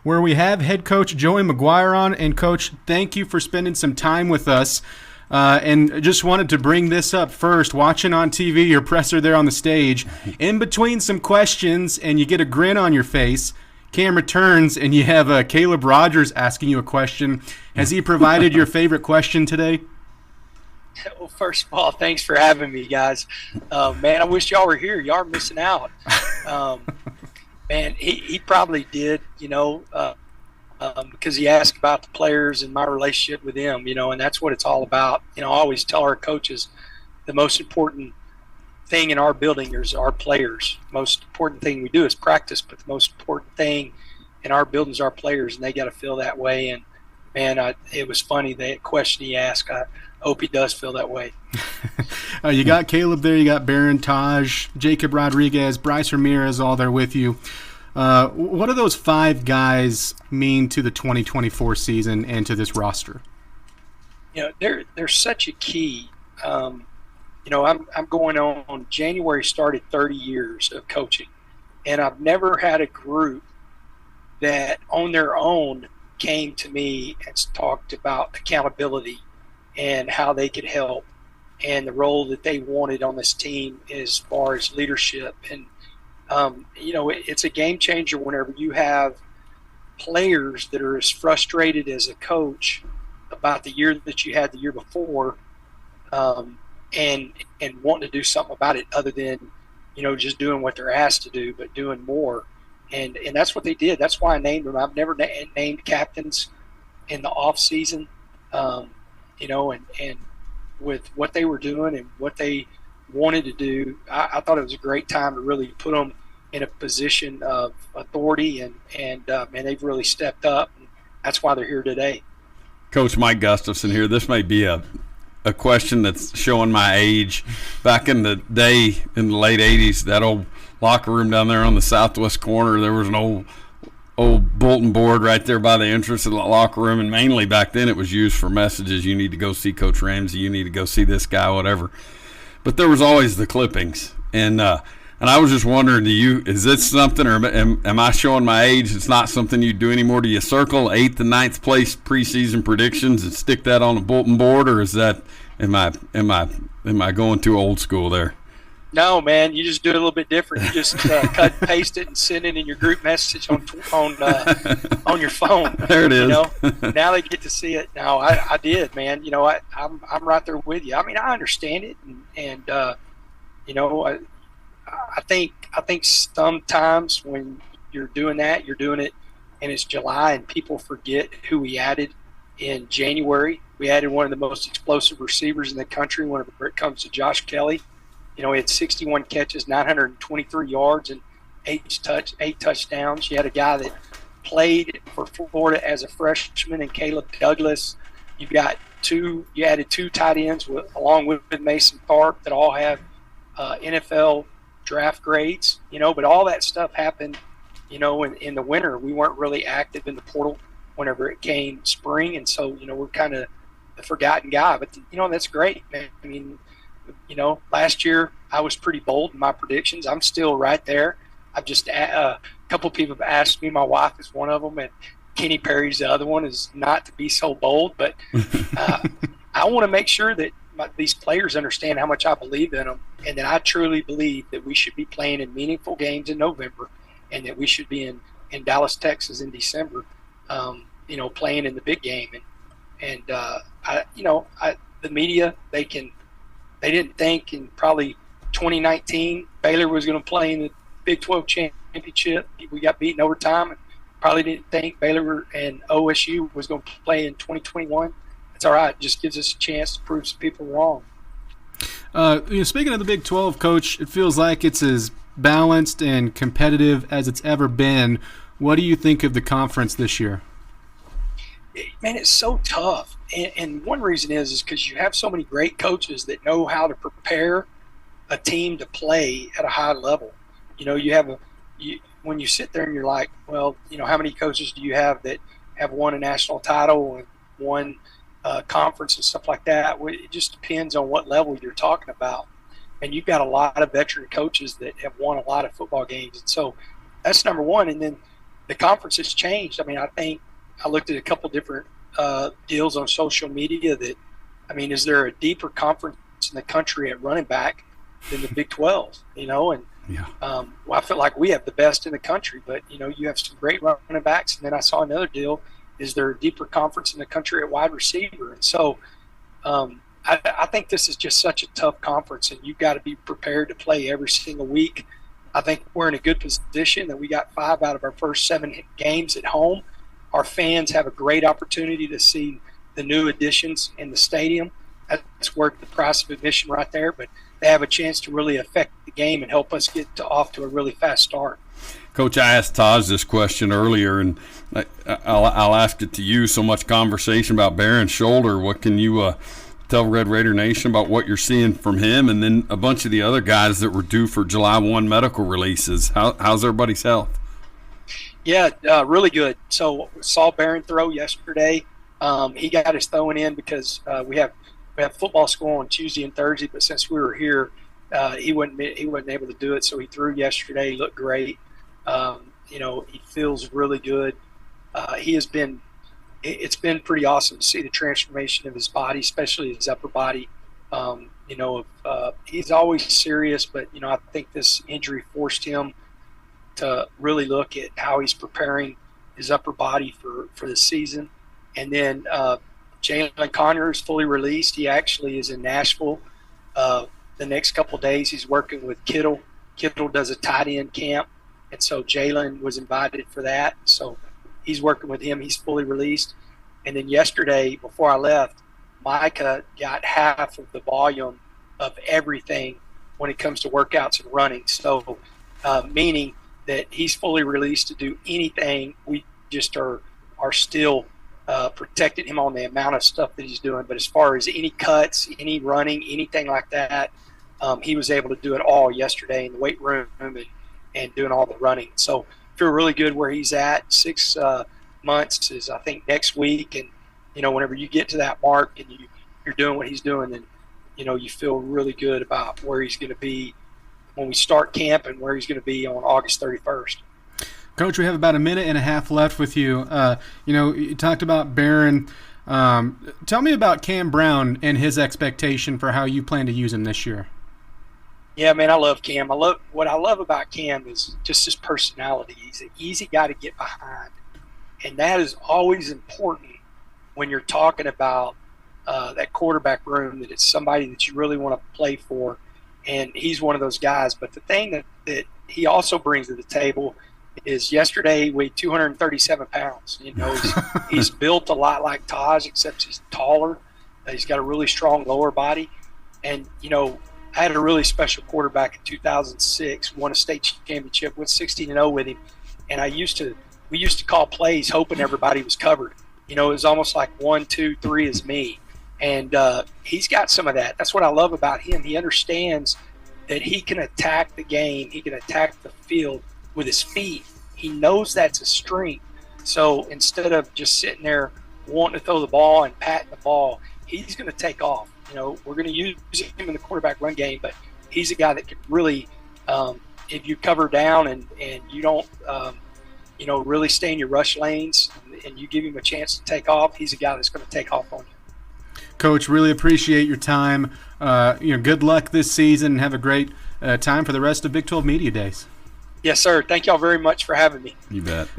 where we have head coach Joey McGuire on. And, Coach, thank you for spending some time with us. And just wanted to bring this up first. Watching on TV, your presser there on the stage, in between some questions, and you get a grin on your face. Camera turns, and you have Caleb Rogers asking you a question. Has he provided your favorite question today? Well, first of all, thanks for having me, guys. Man, I wish y'all were here. Y'all are missing out. Man, he probably did, because he asked about the players and my relationship with them, and that's what it's all about. I always tell our coaches the most important thing in our building is our players. Most important thing we do is practice, but the most important thing in our building is our players, and they got to feel that way. And, man, it was funny, the question he asked. I hope he does feel that way. You got Caleb there. You got Barron, Taj, Jacob Rodriguez, Bryce Ramirez all there with you. What do those 5 guys mean to the 2024 season and to this roster? They're such a key. I'm going on January started 30 years of coaching, and I've never had a group that on their own came to me and talked about accountability and how they could help and the role that they wanted on this team as far as leadership. And it's a game changer whenever you have players that are as frustrated as a coach about the year that you had the year before, and wanting to do something about it other than, just doing what they're asked to do, but doing more. And that's what they did. That's why I named them. I've never named captains in the off season, and with what they were doing and what they wanted to do, I thought it was a great time to really put them in a position of authority, and they've really stepped up. And that's why they're here today. Coach Mike Gustafson here. This may be a question that's showing my age. Back in the day, in the late 80s, that old locker room down there on the southwest corner, there was an old bulletin board right there by the entrance of the locker room, and mainly back then it was used for messages. You need to go see Coach Ramsey. You need to go see this guy, whatever. But there was always the clippings, and I was just wondering, is this something, or am I showing my age? It's not something you do anymore. Do you circle 8th and 9th place preseason predictions and stick that on a bulletin board, or is that am I going too old school there? No, man, you just do it a little bit different. You just cut and paste it and send it in your group message on your phone. There it is. Now they get to see it. No, I did, man. I'm right there with you. I mean, I understand it, and I think sometimes when you're doing that, you're doing it, and it's July, and people forget who we added in January. We added one of the most explosive receivers in the country whenever it comes to Josh Kelly. He had 61 catches, 923 yards, and 8 touchdowns. You had a guy that played for Florida as a freshman, and Caleb Douglas. You added 2 tight ends along with Mason Tharp that all have NFL draft grades. But all that stuff happened, in the winter. We weren't really active in the portal whenever it came spring, and so we're kind of the forgotten guy. But that's great, man. I mean, last year I was pretty bold in my predictions. I'm still right there. I've just a couple people have asked me. My wife is one of them, and Kenny Perry's the other one. Is not to be so bold, but I want to make sure that these players understand how much I believe in them, and that I truly believe that we should be playing in meaningful games in November, and that we should be in Dallas, Texas in December, playing in the big game. And the media, they didn't think in probably 2019 Baylor was going to play in the Big 12 championship. We got beaten overtime, and probably didn't think Baylor and OSU was going to play in 2021. It's all right. It just gives us a chance to prove some people wrong. Speaking of the Big 12, Coach, it feels like it's as balanced and competitive as it's ever been. What do you think of the conference this year? Man, it's so tough. And one reason is because you have so many great coaches that know how to prepare a team to play at a high level. When you sit there and you're like, well, how many coaches do you have that have won a national title and won conference and stuff like that? Well, it just depends on what level you're talking about. And you've got a lot of veteran coaches that have won a lot of football games. And so that's number one. And then the conference has changed. I mean, I think I looked at a couple different deals on social media that, I mean, is there a deeper conference in the country at running back than the Big 12? You know, and well, I feel like we have the best in the country, but you know, you have some great running backs. And then I saw another deal: is there a deeper conference in the country at wide receiver? And so, I think this is just such a tough conference, and you've got to be prepared to play every single week. I think we're in a good position that we got 5 out of our first 7 games at home. Our fans have a great opportunity to see the new additions in the stadium. That's worth the price of admission right there, but they have a chance to really affect the game and help us get off to a really fast start. Coach, I asked Taj this question earlier, and I'll ask it to you. So much conversation about Barron's shoulder. What can you tell Red Raider Nation about what you're seeing from him, and then a bunch of the other guys that were due for July 1 medical releases? How's everybody's health? Yeah, really good. So saw Barron throw yesterday. He got his throwing in because we have football school on Tuesday and Thursday, but since we were here, he wasn't able to do it. So he threw yesterday. He looked great. You know, he feels really good. It's been pretty awesome to see the transformation of his body, especially his upper body. You know, he's always serious, but you know, I think this injury forced him to really look at how he's preparing his upper body for the season. And then Jalen Conner is fully released. He actually is in Nashville. The next couple of days he's working with Kittle. Kittle does a tight end camp, and so Jalen was invited for that. So he's working with him. He's fully released. And then yesterday, before I left, Micah got half of the volume of everything when it comes to workouts and running. So meaning that he's fully released to do anything. We just are still protecting him on the amount of stuff that he's doing. But as far as any cuts, any running, anything like that, he was able to do it all yesterday in the weight room and doing all the running. So feel really good where he's at. 6 months is, I think, next week. And, you know, whenever you get to that mark and you're doing what he's doing, then, you know, you feel really good about where he's going to be when we start camp and where he's going to be on August 31st. Coach, we have about a minute and a half left with you. You know, you talked about Barron. Tell me about Cam Brown and his expectation for how you plan to use him this year. Yeah, man, I love Cam. What I love about Cam is just his personality. He's an easy guy to get behind, and that is always important when you're talking about that quarterback room, that it's somebody that you really want to play for, and he's one of those guys. But the thing that he also brings to the table is yesterday he weighed 237 pounds. You know, he's built a lot like Taj, except he's taller. He's got a really strong lower body, and, you know, I had a really special quarterback in 2006, won a state championship, went 16-0 with him, and we used to call plays hoping everybody was covered. You know, it was almost like 1, 2, 3 is me, and he's got some of that. That's what I love about him. He understands that he can attack the game, he can attack the field with his feet. He knows that's a strength. So instead of just sitting there wanting to throw the ball and patting the ball, he's going to take off. You know, we're going to use him in the quarterback run game, but he's a guy that can really, if you cover down and you don't, you know, really stay in your rush lanes and you give him a chance to take off, he's a guy that's going to take off on you. Coach, really appreciate your time. You know, good luck this season and have a great time for the rest of Big 12 Media Days. Yes, sir. Thank y'all very much for having me. You bet.